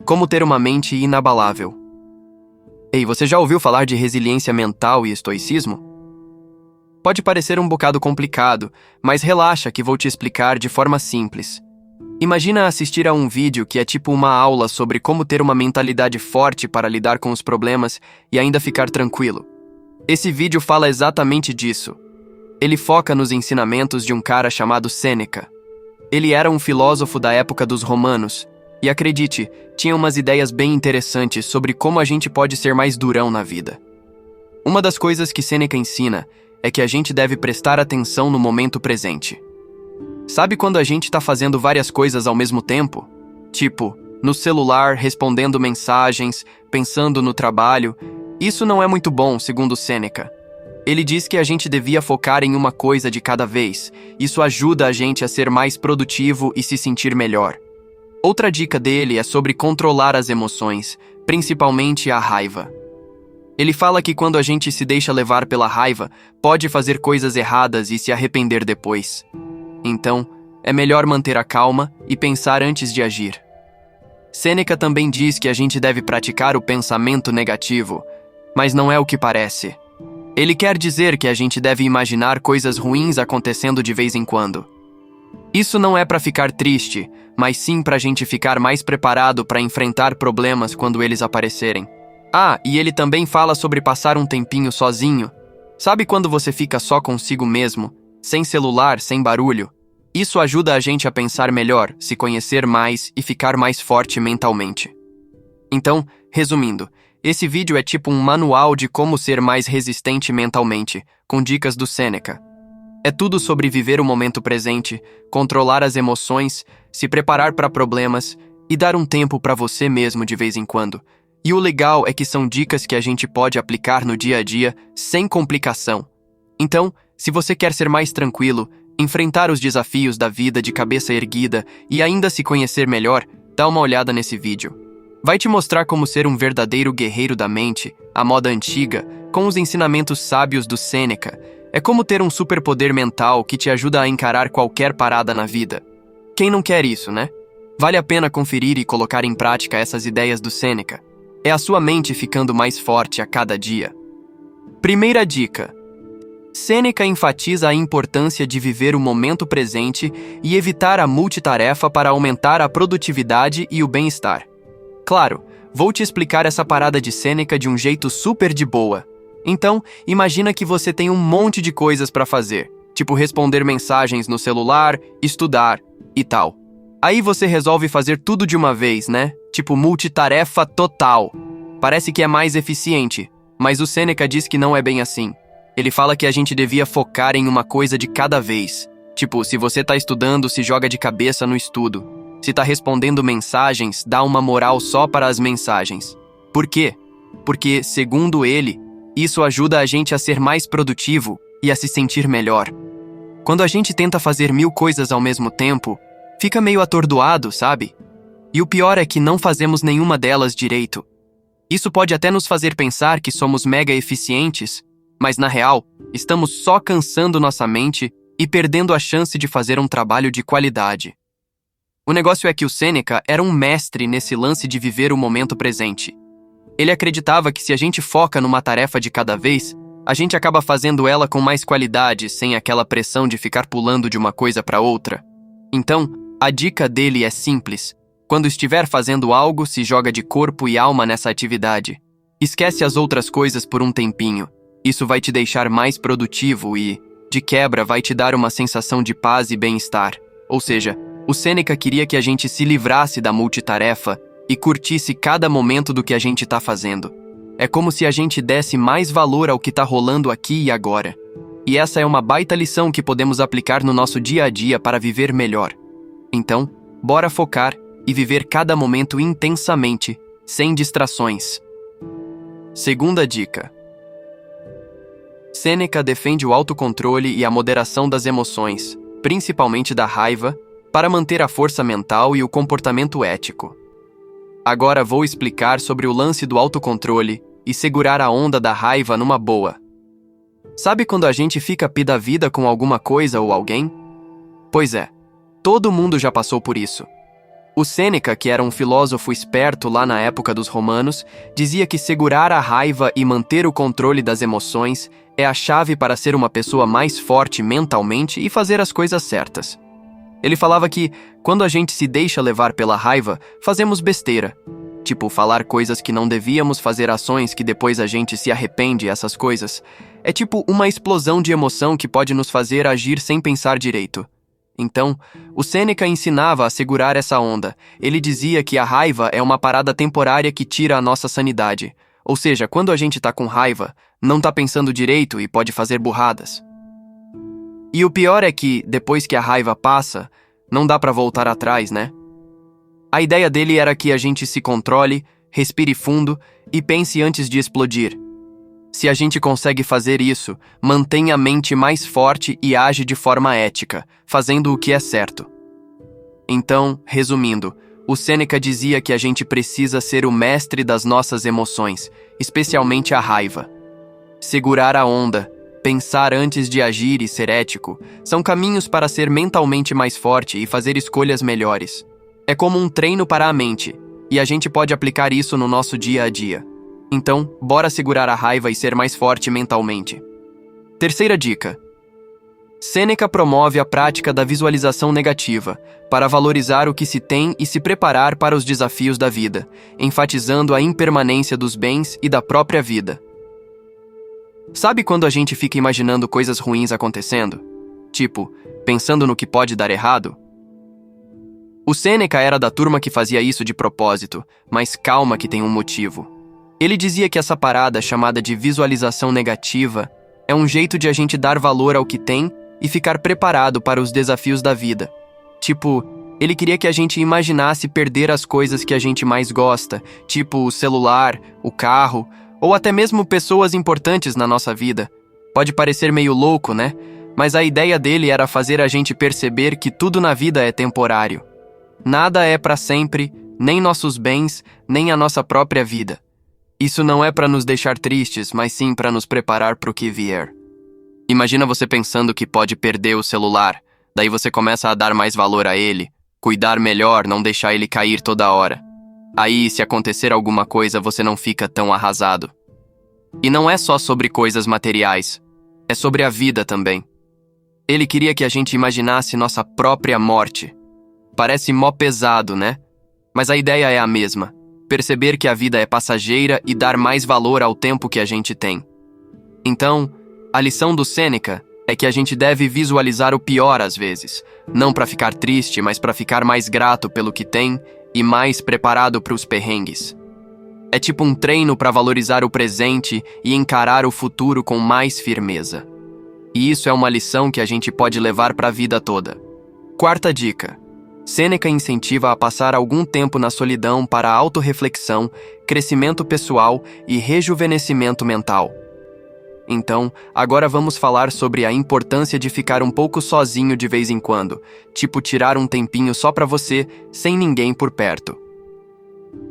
Como ter uma mente inabalável. Ei, você já ouviu falar de resiliência mental e estoicismo? Pode parecer um bocado complicado, mas relaxa que vou te explicar de forma simples. Imagina assistir a um vídeo que é tipo uma aula sobre como ter uma mentalidade forte para lidar com os problemas e ainda ficar tranquilo. Esse vídeo fala exatamente disso. Ele foca nos ensinamentos de um cara chamado Sêneca. Ele era um filósofo da época dos romanos, e acredite, tinha umas ideias bem interessantes sobre como a gente pode ser mais durão na vida. Uma das coisas que Sêneca ensina é que a gente deve prestar atenção no momento presente. Sabe quando a gente está fazendo várias coisas ao mesmo tempo? Tipo, no celular, respondendo mensagens, pensando no trabalho. Isso não é muito bom, segundo Sêneca. Ele diz que a gente devia focar em uma coisa de cada vez. Isso ajuda a gente a ser mais produtivo e se sentir melhor. Outra dica dele é sobre controlar as emoções, principalmente a raiva. Ele fala que quando a gente se deixa levar pela raiva, pode fazer coisas erradas e se arrepender depois. Então, é melhor manter a calma e pensar antes de agir. Sêneca também diz que a gente deve praticar o pensamento negativo, mas não é o que parece. Ele quer dizer que a gente deve imaginar coisas ruins acontecendo de vez em quando. Isso não é para ficar triste, mas sim para a gente ficar mais preparado para enfrentar problemas quando eles aparecerem. Ah, e ele também fala sobre passar um tempinho sozinho. Sabe quando você fica só consigo mesmo, sem celular, sem barulho? Isso ajuda a gente a pensar melhor, se conhecer mais e ficar mais forte mentalmente. Então, resumindo, esse vídeo é tipo um manual de como ser mais resistente mentalmente, com dicas do Sêneca. É tudo sobre viver o momento presente, controlar as emoções, se preparar para problemas e dar um tempo para você mesmo de vez em quando. E o legal é que são dicas que a gente pode aplicar no dia a dia sem complicação. Então, se você quer ser mais tranquilo, enfrentar os desafios da vida de cabeça erguida e ainda se conhecer melhor, dá uma olhada nesse vídeo. Vai te mostrar como ser um verdadeiro guerreiro da mente, a moda antiga, com os ensinamentos sábios do Sêneca. É como ter um superpoder mental que te ajuda a encarar qualquer parada na vida. Quem não quer isso, né? Vale a pena conferir e colocar em prática essas ideias do Sêneca. É a sua mente ficando mais forte a cada dia. Primeira dica. Sêneca enfatiza a importância de viver o momento presente e evitar a multitarefa para aumentar a produtividade e o bem-estar. Claro, vou te explicar essa parada de Sêneca de um jeito super de boa. Então, imagina que você tem um monte de coisas para fazer, tipo responder mensagens no celular, estudar e tal. Aí você resolve fazer tudo de uma vez, né? Tipo multitarefa total. Parece que é mais eficiente, mas o Sêneca diz que não é bem assim. Ele fala que a gente devia focar em uma coisa de cada vez. Tipo, se você tá estudando, se joga de cabeça no estudo. Se tá respondendo mensagens, dá uma moral só para as mensagens. Por quê? Porque, segundo ele, isso ajuda a gente a ser mais produtivo e a se sentir melhor. Quando a gente tenta fazer 1000 coisas ao mesmo tempo, fica meio atordoado, sabe? E o pior é que não fazemos nenhuma delas direito. Isso pode até nos fazer pensar que somos mega eficientes, mas na real, estamos só cansando nossa mente e perdendo a chance de fazer um trabalho de qualidade. O negócio é que o Sêneca era um mestre nesse lance de viver o momento presente. Ele acreditava que se a gente foca numa tarefa de cada vez, a gente acaba fazendo ela com mais qualidade, sem aquela pressão de ficar pulando de uma coisa para outra. Então, a dica dele é simples. Quando estiver fazendo algo, se joga de corpo e alma nessa atividade. Esquece as outras coisas por um tempinho. Isso vai te deixar mais produtivo e, de quebra, vai te dar uma sensação de paz e bem-estar. Ou seja, o Sêneca queria que a gente se livrasse da multitarefa e curtisse cada momento do que a gente está fazendo. É como se a gente desse mais valor ao que está rolando aqui e agora. E essa é uma baita lição que podemos aplicar no nosso dia a dia para viver melhor. Então, bora focar e viver cada momento intensamente, sem distrações. Segunda dica. Sêneca defende o autocontrole e a moderação das emoções, principalmente da raiva, para manter a força mental e o comportamento ético. Agora vou explicar sobre o lance do autocontrole e segurar a onda da raiva numa boa. Sabe quando a gente fica pé da vida com alguma coisa ou alguém? Pois é, todo mundo já passou por isso. O Sêneca, que era um filósofo esperto lá na época dos romanos, dizia que segurar a raiva e manter o controle das emoções é a chave para ser uma pessoa mais forte mentalmente e fazer as coisas certas. Ele falava que, quando a gente se deixa levar pela raiva, fazemos besteira. Tipo, falar coisas que não devíamos, fazer ações que depois a gente se arrepende, essas coisas. É tipo uma explosão de emoção que pode nos fazer agir sem pensar direito. Então, o Sêneca ensinava a segurar essa onda. Ele dizia que a raiva é uma parada temporária que tira a nossa sanidade. Ou seja, quando a gente tá com raiva, não tá pensando direito e pode fazer burradas. E o pior é que, depois que a raiva passa, não dá pra voltar atrás, né? A ideia dele era que a gente se controle, respire fundo e pense antes de explodir. Se a gente consegue fazer isso, mantém a mente mais forte e age de forma ética, fazendo o que é certo. Então, resumindo, o Sêneca dizia que a gente precisa ser o mestre das nossas emoções, especialmente a raiva. Segurar a onda, pensar antes de agir e ser ético, são caminhos para ser mentalmente mais forte e fazer escolhas melhores. É como um treino para a mente, e a gente pode aplicar isso no nosso dia a dia. Então, bora segurar a raiva e ser mais forte mentalmente. Terceira dica. Sêneca promove a prática da visualização negativa, para valorizar o que se tem e se preparar para os desafios da vida, enfatizando a impermanência dos bens e da própria vida. Sabe quando a gente fica imaginando coisas ruins acontecendo? Tipo, pensando no que pode dar errado? O Sêneca era da turma que fazia isso de propósito, mas calma que tem um motivo. Ele dizia que essa parada chamada de visualização negativa é um jeito de a gente dar valor ao que tem e ficar preparado para os desafios da vida. Tipo, ele queria que a gente imaginasse perder as coisas que a gente mais gosta, tipo o celular, o carro, ou até mesmo pessoas importantes na nossa vida. Pode parecer meio louco, né? Mas a ideia dele era fazer a gente perceber que tudo na vida é temporário. Nada é para sempre, nem nossos bens, nem a nossa própria vida. Isso não é para nos deixar tristes, mas sim para nos preparar para o que vier. Imagina você pensando que pode perder o celular, daí você começa a dar mais valor a ele, cuidar melhor, não deixar ele cair toda hora. Aí, se acontecer alguma coisa, você não fica tão arrasado. E não é só sobre coisas materiais, é sobre a vida também. Ele queria que a gente imaginasse nossa própria morte. Parece mó pesado, né? Mas a ideia é a mesma. Perceber que a vida é passageira e dar mais valor ao tempo que a gente tem. Então, a lição do Sêneca é que a gente deve visualizar o pior às vezes. Não para ficar triste, mas para ficar mais grato pelo que tem e mais preparado para os perrengues. É tipo um treino para valorizar o presente e encarar o futuro com mais firmeza. E isso é uma lição que a gente pode levar para a vida toda. Quarta dica. Sêneca incentiva a passar algum tempo na solidão para autorreflexão, crescimento pessoal e rejuvenescimento mental. Então, agora vamos falar sobre a importância de ficar um pouco sozinho de vez em quando, tipo tirar um tempinho só para você, sem ninguém por perto.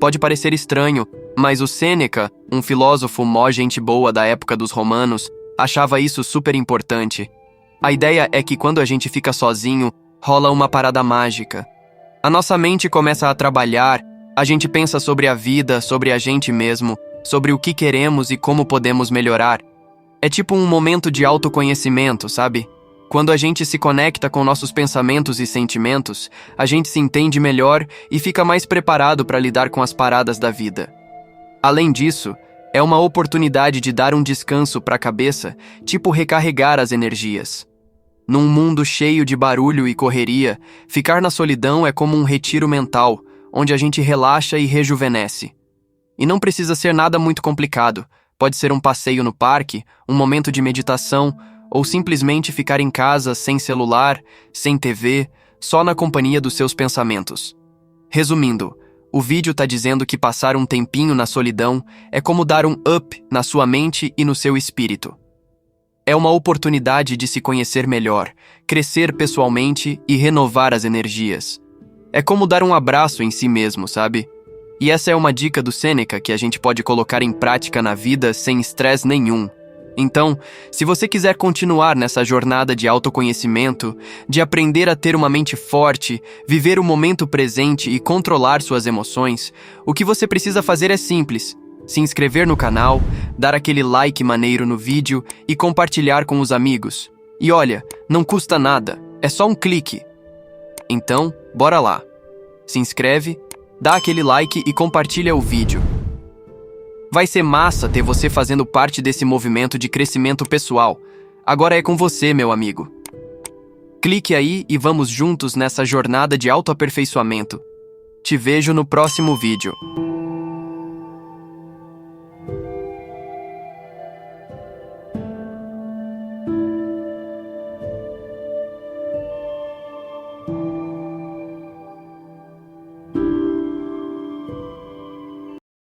Pode parecer estranho, mas o Sêneca, um filósofo mó gente boa da época dos romanos, achava isso super importante. A ideia é que quando a gente fica sozinho, rola uma parada mágica. A nossa mente começa a trabalhar, a gente pensa sobre a vida, sobre a gente mesmo, sobre o que queremos e como podemos melhorar. É tipo um momento de autoconhecimento, sabe? Quando a gente se conecta com nossos pensamentos e sentimentos, a gente se entende melhor e fica mais preparado para lidar com as paradas da vida. Além disso, é uma oportunidade de dar um descanso para a cabeça, tipo recarregar as energias. Num mundo cheio de barulho e correria, ficar na solidão é como um retiro mental, onde a gente relaxa e rejuvenesce. E não precisa ser nada muito complicado. Pode ser um passeio no parque, um momento de meditação, ou simplesmente ficar em casa sem celular, sem TV, só na companhia dos seus pensamentos. Resumindo, o vídeo tá dizendo que passar um tempinho na solidão é como dar um up na sua mente e no seu espírito. É uma oportunidade de se conhecer melhor, crescer pessoalmente e renovar as energias. É como dar um abraço em si mesmo, sabe? E essa é uma dica do Sêneca que a gente pode colocar em prática na vida sem estresse nenhum. Então, se você quiser continuar nessa jornada de autoconhecimento, de aprender a ter uma mente forte, viver o momento presente e controlar suas emoções, o que você precisa fazer é simples: se inscrever no canal, dar aquele like maneiro no vídeo e compartilhar com os amigos. E olha, não custa nada, é só um clique. Então, bora lá. Se inscreve, dá aquele like e compartilha o vídeo. Vai ser massa ter você fazendo parte desse movimento de crescimento pessoal. Agora é com você, meu amigo. Clique aí e vamos juntos nessa jornada de autoaperfeiçoamento. Te vejo no próximo vídeo.